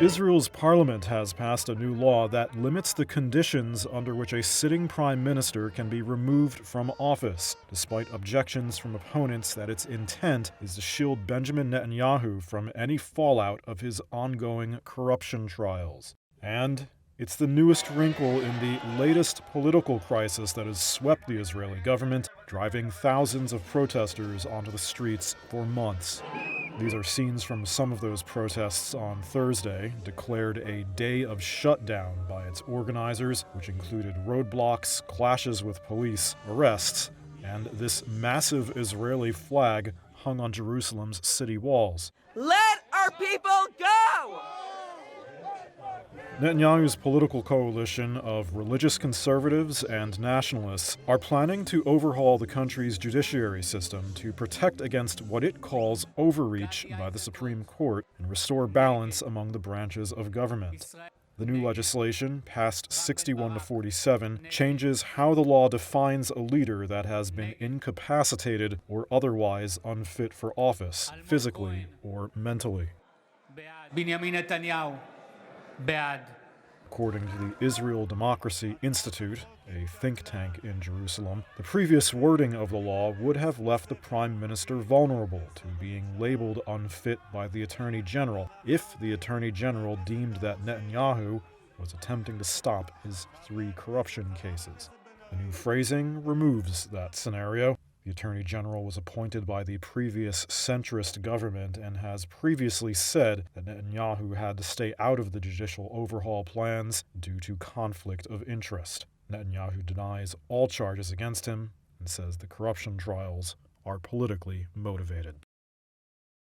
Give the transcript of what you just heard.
Israel's parliament has passed a new law that limits the conditions under which a sitting prime minister can be removed from office, despite objections from opponents that its intent is to shield Benjamin Netanyahu from any fallout of his ongoing corruption trials. And it's the newest wrinkle in the latest political crisis that has swept the Israeli government, driving thousands of protesters onto the streets for months. These are scenes from some of those protests on Thursday, declared a day of shutdown by its organizers, which included roadblocks, clashes with police, arrests, and this massive Israeli flag hung on Jerusalem's city walls. Let our people go! Netanyahu's political coalition of religious conservatives and nationalists are planning to overhaul the country's judiciary system to protect against what it calls overreach by the Supreme Court and restore balance among the branches of government. The new legislation, passed 61-47, changes how the law defines a leader that has been incapacitated or otherwise unfit for office, physically or mentally. Benjamin Netanyahu. Bad. According to the Israel Democracy Institute, a think tank in Jerusalem, the previous wording of the law would have left the prime minister vulnerable to being labeled unfit by the attorney general if the attorney general deemed that Netanyahu was attempting to stop his 3 corruption cases. The new phrasing removes that scenario. The Attorney General was appointed by the previous centrist government and has previously said that Netanyahu had to stay out of the judicial overhaul plans due to conflict of interest. Netanyahu denies all charges against him and says the corruption trials are politically motivated.